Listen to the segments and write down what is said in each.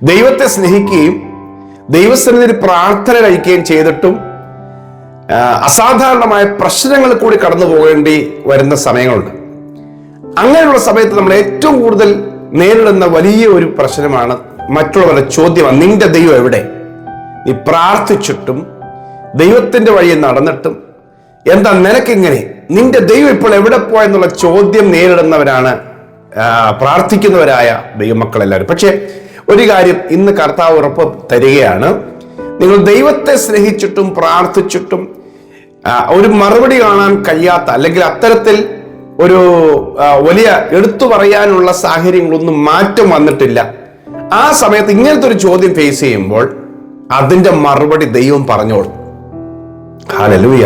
ദൈവത്തെ സ്നേഹിക്കുകയും ദൈവസന്നിധിയിൽ പ്രാർത്ഥന കഴിക്കുകയും ചെയ്തിട്ടും അസാധാരണമായ പ്രശ്നങ്ങൾ കൂടി കടന്നു പോകേണ്ടി വരുന്ന സമയങ്ങളുണ്ട്. അങ്ങനെയുള്ള സമയത്ത് നമ്മൾ ഏറ്റവും കൂടുതൽ നേരിടുന്ന വലിയ ഒരു പ്രശ്നമാണ് മറ്റുള്ളവരുടെ ചോദ്യമാണ്, നിന്റെ ദൈവം എവിടെ? നീ പ്രാർത്ഥിച്ചിട്ടും ദൈവത്തിന്റെ വഴി നടന്നിട്ടും എന്താ നിനക്കിങ്ങനെ, നിന്റെ ദൈവം ഇപ്പോൾ എവിടെ പോയെന്നുള്ള ചോദ്യം നേരിടുന്നവരാണ് പ്രാർത്ഥിക്കുന്നവരായ ദൈവമക്കളെല്ലാവരും. പക്ഷെ ഒരു കാര്യം ഇന്ന് കർത്താവ് ഉറപ്പ് തരികയാണ്, നിങ്ങൾ ദൈവത്തെ സ്നേഹിച്ചിട്ടും പ്രാർത്ഥിച്ചിട്ടും ഒരു മറുപടി കാണാൻ കഴിയാത്ത, അല്ലെങ്കിൽ അത്തരത്തിൽ ഒരു വലിയ എടുത്തു പറയാനുള്ള സാഹചര്യങ്ങളൊന്നും മാറ്റം വന്നിട്ടില്ല. ആ സമയത്ത് ഇങ്ങനത്തെ ഒരു ചോദ്യം ഫേസ് ചെയ്യുമ്പോൾ അതിന്റെ മറുപടി ദൈവം പറഞ്ഞോളും. ഹല്ലേലൂയ.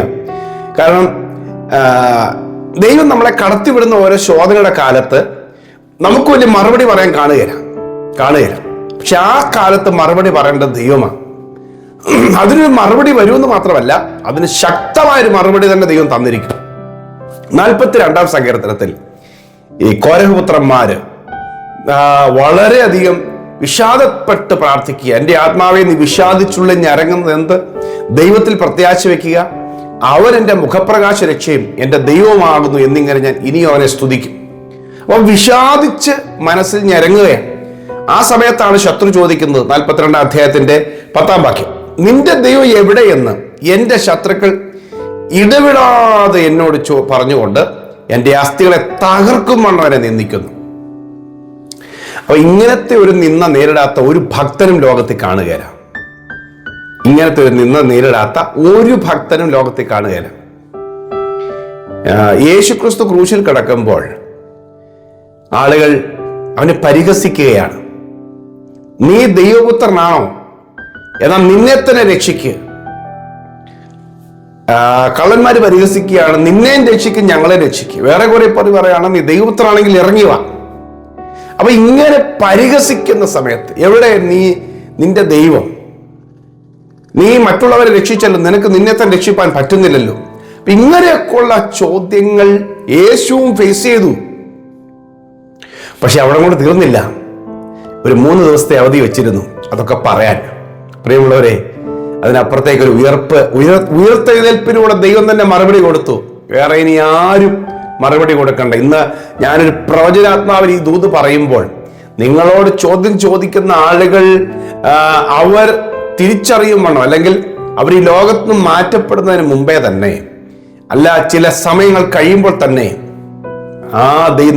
കാരണം ദൈവം നമ്മളെ കടത്തിവിടുന്ന ഓരോ ശോധനയുടെ കാലത്ത് നമുക്ക് വലിയ മറുപടി പറയാൻ കാണുകയില്ല. പക്ഷെ ആ കാലത്ത് മറുപടി പറയേണ്ടത് ദൈവമാണ്. അതിനൊരു മറുപടി വരുമെന്ന് മാത്രമല്ല, അതിന് ശക്തമായൊരു മറുപടി തന്നെ ദൈവം തന്നിരിക്കും. 42-ാം സങ്കീർത്തനത്തിൽ ഈ കോരഹപുത്രന്മാര് വളരെയധികം വിഷാദപ്പെട്ട് പ്രാർത്ഥിക്കുക. എൻ്റെ ആത്മാവെ നീ വിഷാദിച്ചുള്ള ഞരങ്ങുന്നത് എന്ത്? ദൈവത്തിൽ പ്രത്യാശ വെക്കുക, അവൻ എൻ്റെ മുഖപ്രകാശ രക്ഷയും എൻ്റെ ദൈവമാകുന്നു എന്നിങ്ങനെ ഞാൻ ഇനിയും അവനെ സ്തുതിക്കും. അപ്പൊ വിഷാദിച്ച് മനസ്സിൽ ഞരങ്ങുകയാണ്. ആ സമയത്താണ് ശത്രു ചോദിക്കുന്നത്, 42-ാം അധ്യായത്തിന്റെ 10-ാം വാക്യം, നിന്റെ ദൈവം എവിടെയെന്ന് എൻ്റെ ശത്രുക്കൾ ഇടവിടാതെ എന്നോട് പറഞ്ഞുകൊണ്ട് എൻ്റെ അസ്ഥികളെ തകർക്കും വണ്ണവരെ നിന്ദിക്കുന്നു. അപ്പൊ ഇങ്ങനത്തെ ഒരു നിന്ന നേരിടാത്ത ഒരു ഭക്തനും ലോകത്തിൽ കാണുകയില്ല. ഇങ്ങനത്തെ ഒരു നിന്ന നേരിടാത്ത ഒരു ഭക്തനും ലോകത്തിൽ കാണുകയില്ല. യേശുക്രിസ്തു ക്രൂശിൽ കിടക്കുമ്പോൾ ആളുകൾ അവനെ പരിഹസിക്കുകയാണ്. നീ ദൈവപുത്രനാണോ? എന്നാൽ നിന്നെ തന്നെ രക്ഷിക്കുക. കള്ളന്മാര് പരിഹസിക്കുകയാണ്, നിന്നെയും രക്ഷിക്കും ഞങ്ങളെ രക്ഷിക്കുക. വേറെ കുറെ പറയാണ്, നീ ദൈവപുത്രനാണെങ്കിൽ ഇറങ്ങി വാ. അപ്പൊ ഇങ്ങനെ പരിഹസിക്കുന്ന സമയത്ത് എവിടെ നിന്റെ ദൈവം? നീ മറ്റുള്ളവരെ രക്ഷിച്ചല്ലോ, നിനക്ക് നിന്നെ തന്നെ രക്ഷിപ്പാൻ പറ്റുന്നില്ലല്ലോ. അപ്പൊ ഇങ്ങനെയൊക്കെയുള്ള ചോദ്യങ്ങൾ യേശുവും ഫേസ് ചെയ്തു. പക്ഷെ അവിടെ കൊണ്ട് തീർന്നില്ല. ഒരു 3 ദിവസത്തെ അവധി വെച്ചിരുന്നു അതൊക്കെ പറയാൻ. പ്രിയമുള്ളവരെ, അതിനപ്പുറത്തേക്ക് ഒരു ഉയർത്തെഴുന്നേൽപ്പിലൂടെ ദൈവം തന്നെ മറുപടി കൊടുത്തു. വേറെ ഇനി ആരും മറുപടി കൊടുക്കണ്ട. ഇന്ന് ഞാനൊരു പ്രവചനാത്മാവിൽ ഈ ദൂത് പറയുമ്പോൾ നിങ്ങളോട് ചോദ്യം ചോദിക്കുന്ന ആളുകൾ അവർ തിരിച്ചറിയുമെന്നോ, അല്ലെങ്കിൽ അവർ ഈ ലോകത്ത് നിന്ന് മാറ്റപ്പെടുന്നതിന് മുമ്പേ തന്നെ, അല്ല ചില സമയങ്ങൾ കഴിയുമ്പോൾ തന്നെ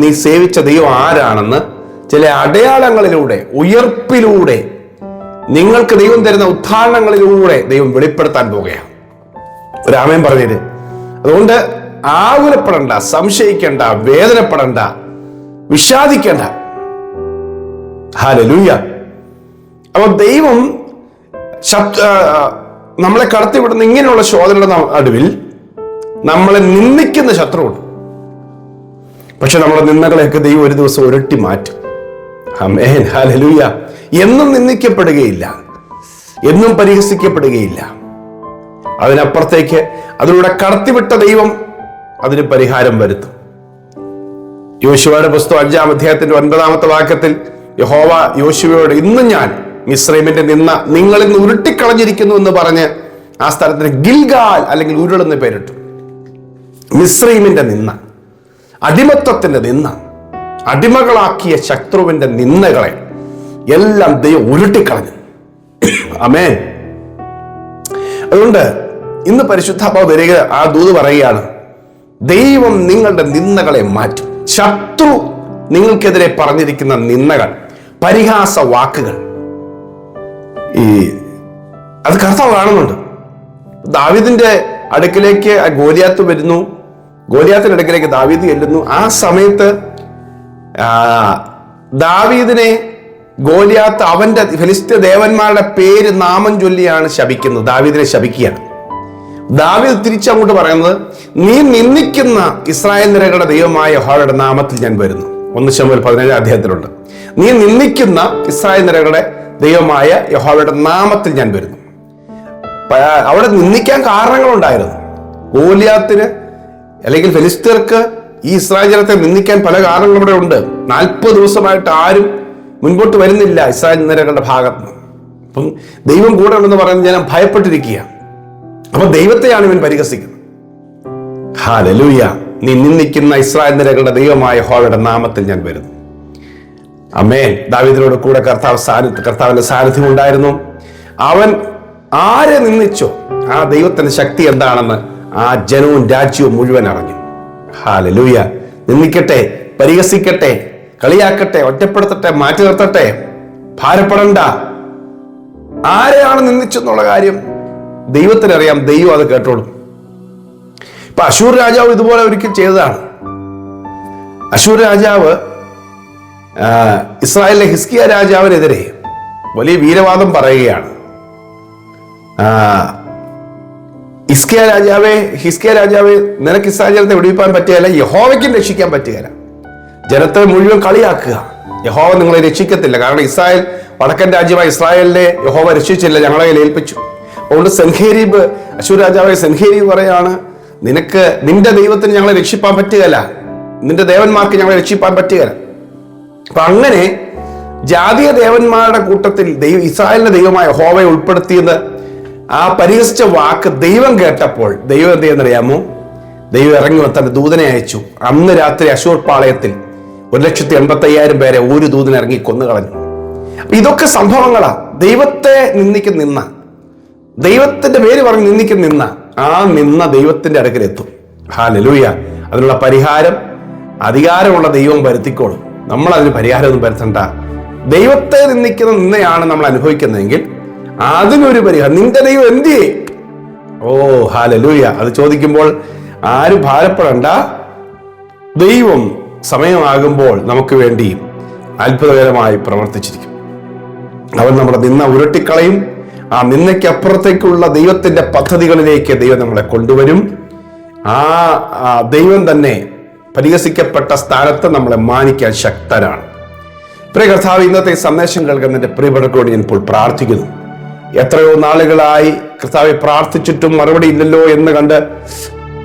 നീ സേവിച്ച ദൈവം ആരാണെന്ന് ചില അടയാളങ്ങളിലൂടെ, ഉയർപ്പിലൂടെ, നിങ്ങൾക്ക് ദൈവം തരുന്ന ഉദാഹരണങ്ങളിലൂടെ ദൈവം വെളിപ്പെടുത്താൻ പോവുകയാണ്. ഒരു ആമേൻ പറഞ്ഞത്. അതുകൊണ്ട് ആകുലപ്പെടണ്ട, സംശയിക്കേണ്ട, വേദനപ്പെടണ്ട, വിഷാദിക്കേണ്ട. ഹല്ലേലൂയ. അപ്പൊ ദൈവം നമ്മളെ കടത്തിവിടുന്ന ഇങ്ങനെയുള്ള ശോധനയുടെ നടുവിൽ നമ്മളെ നിന്ദിക്കുന്ന ശത്രുവുണ്ട്. പക്ഷെ നമ്മുടെ നിന്ദകളെയൊക്കെ ദൈവം ഒരു ദിവസം ഉരട്ടി മാറ്റും. ആമേൻ. ഹല്ലേലൂയ. എന്നും നിന്ദിക്കപ്പെടുകയില്ല, എന്നും പരിഹസിക്കപ്പെടുകയില്ല. അതിനപ്പുറത്തേക്ക് അതിലൂടെ കടത്തിവിട്ട ദൈവം അതിന് പരിഹാരം വരുത്തും. യോശുവയുടെ പുസ്തകം 5-ാം അധ്യായത്തിന്റെ 9-ാമത്തെ വാക്യത്തിൽ യഹോവ യോശുവയോട്, ഇന്ന് ഞാൻ മിസ്രൈമിന്റെ നിന്ന നിങ്ങൾ ഇന്ന് ഉരുട്ടിക്കളഞ്ഞിരിക്കുന്നു എന്ന് പറഞ്ഞ് ആ സ്ഥലത്തിന് ഗിൽഗാൽ അല്ലെങ്കിൽ ഉരുളെന്ന് പേരിട്ടു. മിസ്രൈമിന്റെ നിന്ന, അടിമത്വത്തിന്റെ നിന്ന, അടിമകളാക്കിയ ശത്രുവിന്റെ നിന്നകളെ എല്ലാം ദൈവം ഉരുട്ടിക്കളഞ്ഞു. ആമേൻ. അതുകൊണ്ട് ഇന്ന് പരിശുദ്ധാത്മാവ് വരിക, ആ ദൂത് പറയുകയാണ്, ദൈവം നിങ്ങളുടെ നിന്ദകളെ മാറ്റും. ശത്രു നിങ്ങൾക്കെതിരെ പറഞ്ഞിരിക്കുന്ന നിന്ദകൾ, പരിഹാസ വാക്കുകൾ, അത് കർത്താവ് കാണുന്നുണ്ട്. ദാവീദിന്റെ അടുക്കിലേക്ക് ഗോലിയാത്ത് വരുന്നു, ഗോലിയാത്തിന്റെ അടുക്കിലേക്ക് ദാവീദ് ചെല്ലുന്നു. ആ സമയത്ത് ദാവീദിനെ ഗോലിയാത്ത് അവന്റെ ഫിലിസ്ത്യ ദേവന്മാരുടെ പേര് നാമം ചൊല്ലിയാണ് ശപിക്കുന്നത്. ദാവീദിനെ ശപിക്കുകയാണ്. ദാവീദ് തിരിച്ചങ്ങോട്ട് പറയുന്നത്, നീ നിന്ദിക്കുന്ന ഇസ്രായേൽ നിരകളുടെ ദൈവമായ യഹോവയുടെ നാമത്തിൽ ഞാൻ വരുന്നു. 1 ശമൂവേൽ 17-ാം അധ്യായത്തിലുണ്ട്. നീ നിന്ദിക്കുന്ന ഇസ്രായേൽ നിരകളുടെ ദൈവമായ യഹോവയുടെ നാമത്തിൽ ഞാൻ വരുന്നു. അവിടെ നിന്ദിക്കാൻ കാരണങ്ങളുണ്ടായിരുന്നു. ഗോലിയാത്തിന് അല്ലെങ്കിൽ ഫെലിസ്ത്യർക്ക് ഈ ഇസ്രായേൽ ജനത്തെ നിന്ദിക്കാൻ പല കാരണങ്ങളും ഇവിടെ ഉണ്ട്. 40 ദിവസമായിട്ട് ആരും മുൻപോട്ട് വരുന്നില്ല ഇസ്രായേൽ നിരകളുടെ ഭാഗത്ത് നിന്ന്. അപ്പം ദൈവം കൂടെ ഉണ്ടെന്ന് പറയുന്നത് ജനം ഭയപ്പെട്ടിരിക്കുക. അപ്പൊ ദൈവത്തെയാണ് ഇവൻ പരിഹസിക്കുന്നത്. ഹല്ലേലൂയ. നീ നിന്ദിക്കുന്ന ഇസ്രായേൽ നിരകളുടെ ദൈവമായ യഹോവയുടെ നാമത്തിൽ ഞാൻ വരുന്നു. ആമേൻ. ദാവീദിനോട് കൂടെ കർത്താവിന്റെ സാന്നിധ്യം ഉണ്ടായിരുന്നു. അവൻ ആരെ നിന്ദിച്ചോ ആ ദൈവത്തിന്റെ ശക്തി എന്താണെന്ന് ആ ജനവും രാജ്യവും മുഴുവൻ അറിഞ്ഞു. ഹല്ലേലൂയ. നിന്ദിക്കട്ടെ, പരിഹസിക്കട്ടെ, കളിയാക്കട്ടെ, ഒറ്റപ്പെടുത്തട്ടെ, മാറ്റി നിർത്തട്ടെ, ഭാരപ്പെടണ്ട. ആരെയാണ് നിന്ദിച്ചെന്നുള്ള കാര്യം ദൈവത്തിനറിയാം. ദൈവം അത് കേട്ടോളും. ഇപ്പൊ അശൂർ രാജാവ് ഇതുപോലെ ഒരിക്കൽ ചെയ്തതാണ്. അശൂർ രാജാവ് ഇസ്രായേലിലെ ഹിസ്കിയ രാജാവിനെതിരെ വലിയ വീരവാദം പറയുകയാണ്. ഹിസ്കിയ രാജാവെ നിനക്ക് ഇസ്രായേൽ ജനത്തെ വിടുവിപ്പാൻ പറ്റുകയില്ല, യഹോവയ്ക്കും രക്ഷിക്കാൻ പറ്റുകയില്ല. ജനത്തെ മുഴുവൻ കളിയാക്കുക. യഹോവ നിങ്ങളെ രക്ഷിക്കത്തില്ല, കാരണം ഇസ്രായേൽ വടക്കൻ രാജ്യമായ ഇസ്രായേലിനെ യഹോവ രക്ഷിച്ചില്ല, ഞങ്ങളെ ഏൽപ്പിച്ചു. അതുകൊണ്ട് സെൻഹേരീബ്, അശൂർ രാജാവായ സെൻഹേരീബ് പറയാണ്, നിന്റെ ദൈവത്തിന് ഞങ്ങളെ രക്ഷിപ്പാൻ പറ്റുകയില്ല, നിന്റെ ദേവന്മാർക്ക് ഞങ്ങളെ രക്ഷിപ്പാൻ പറ്റുകയില്ല. അപ്പൊ അങ്ങനെ ജാതീയ ദേവന്മാരുടെ കൂട്ടത്തിൽ ഇസ്രായേലിന്റെ ദൈവമായ യഹോവയെ ഉൾപ്പെടുത്തിയത് ആ പരിഹസിച്ച വാക്ക് ദൈവം കേട്ടപ്പോൾ ദൈവം എന്ത് ചെയ്യുന്നറിയാമോ? ദൈവം ഇറങ്ങി തന്റെ ദൂതനെ അയച്ചു. അന്ന് രാത്രി അശൂർ പാളയത്തിൽ 1,85,000 പേരെ ഒരു ദൂതൻ ഇറങ്ങി കൊന്നുകളഞ്ഞു. ഇതൊക്കെ സംഭവങ്ങളാ. ദൈവത്തെ നിന്ന, ദൈവത്തിന്റെ പേര് പറഞ്ഞ് നിന്ന ആ ദൈവത്തിന്റെ അടുക്കലെത്തും. ഹല്ലേലൂയ. അതിനുള്ള പരിഹാരം അധികാരമുള്ള ദൈവം വരുത്തിക്കോളും. നമ്മൾ അതിന് പരിഹാരമൊന്നും വരുത്തണ്ട. ദൈവത്തെ നിന്നയാണ് നമ്മൾ അനുഭവിക്കുന്നതെങ്കിൽ അതിനൊരു പരിഹാരം. നിന്റെ ദൈവം എന്തിയേ? ഓ ഹല്ലേലൂയ. അത് ചോദിക്കുമ്പോൾ ആരും ഭാരപ്പെടണ്ട. ദൈവം സമയമാകുമ്പോൾ നമുക്ക് വേണ്ടി അത്ഭുതകരമായി പ്രവർത്തിച്ചിരിക്കും. അവൻ നമ്മുടെ നിന്ന ഉരുട്ടിക്കളയും. ആ നിന്നയ്ക്കപ്പുറത്തേക്കുള്ള ദൈവത്തിന്റെ പദ്ധതികളിലേക്ക് ദൈവം നമ്മളെ കൊണ്ടുവരും. ആ ദൈവം തന്നെ പരിഹസിക്കപ്പെട്ട സ്ഥാനത്ത് നമ്മളെ മാനിക്കാൻ ശക്തനാണ്. പ്രിയ കർത്താവ്, ഇന്നത്തെ സന്ദേശം കേൾക്കുന്നതിന്റെ പ്രിയപ്പെട്ടവരോട് ഞാൻ ഇപ്പോൾ പ്രാർത്ഥിക്കുന്നു. എത്രയോ നാളുകളായി കർത്താവെ പ്രാർത്ഥിച്ചിട്ടും മറുപടി ഇല്ലല്ലോ എന്ന് കണ്ട്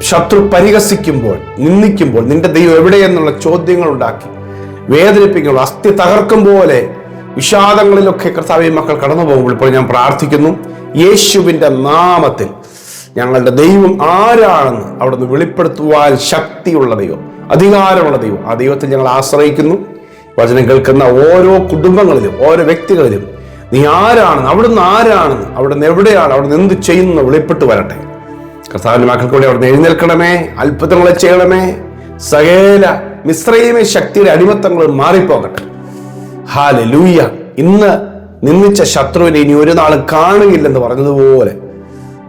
ശത്രു പരിഹസിക്കുമ്പോൾ, നിന്ദിക്കുമ്പോൾ, നിന്റെ ദൈവം എവിടെയെന്നുള്ള ചോദ്യങ്ങൾ ഉണ്ടാക്കി വേദനിപ്പിക്കുമ്പോൾ, അസ്ഥി തകർക്കും പോലെ വിഷാദങ്ങളിലൊക്കെ കർത്താവെ മക്കൾ കടന്നു പോകുമ്പോൾ ഇപ്പോൾ ഞാൻ പ്രാർത്ഥിക്കുന്നു, യേശുവിന്റെ നാമത്തിൽ ഞങ്ങളുടെ ദൈവം ആരാണെന്ന് അവിടുന്ന് വെളിപ്പെടുത്തുവാൻ ശക്തിയുള്ള ദൈവം, അധികാരമുള്ള ദൈവം, ആ ദൈവത്തിൽ ഞങ്ങൾ ആശ്രയിക്കുന്നു. വചനം കേൾക്കുന്ന ഓരോ കുടുംബങ്ങളിലും ഓരോ വ്യക്തികളിലും നീ ആരാണെന്ന്, അവിടുന്ന് എവിടെയാണ്, അവിടുന്ന് എന്ത് ചെയ്യുന്നു വെളിപ്പെട്ട് വരട്ടെ. കർത്താവിന്റെ മക്കൾക്കൂടെ അവിടുന്ന് എഴുന്നേൽക്കണമേ, അത്ഭുതങ്ങളെ ചെയ്യണമേ. സകല മിസ്രയീമി ശക്തിയുടെ അടിമത്തങ്ങൾ മാറിപ്പോകട്ടെ. ഹല്ലേലൂയ. ഇന്ന് നിന്ദിച്ച ശത്രുവിനെ ഇനി ഒരു നാളും കാണുകയില്ലെന്ന് പറഞ്ഞതുപോലെ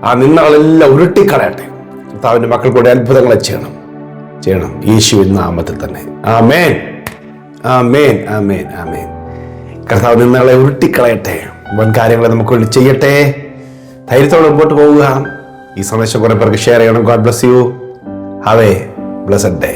ആ നിന്നകളെല്ലാം ഉരുട്ടിക്കളയട്ടെ. കർത്താവിന്റെ മക്കൾക്കൂടെ അത്ഭുതങ്ങളെ ചെയ്യണം യേശുവിൻ നാമത്തിൽ തന്നെ. ആമേൻ, ആമേൻ, ആമേൻ, ആമേൻ. കർത്താവ് നിന്നകളെ ഉരുട്ടിക്കളയട്ടെ. വൻ കാര്യങ്ങളെ നമുക്ക് വേണ്ടി ചെയ്യട്ടെ. ധൈര്യത്തോടെ മുമ്പോട്ട് പോവുക. ഈ സന്ദേശം കുറെ പേർക്ക് ഷെയർ ചെയ്യണം. God bless you. Have A blessed day.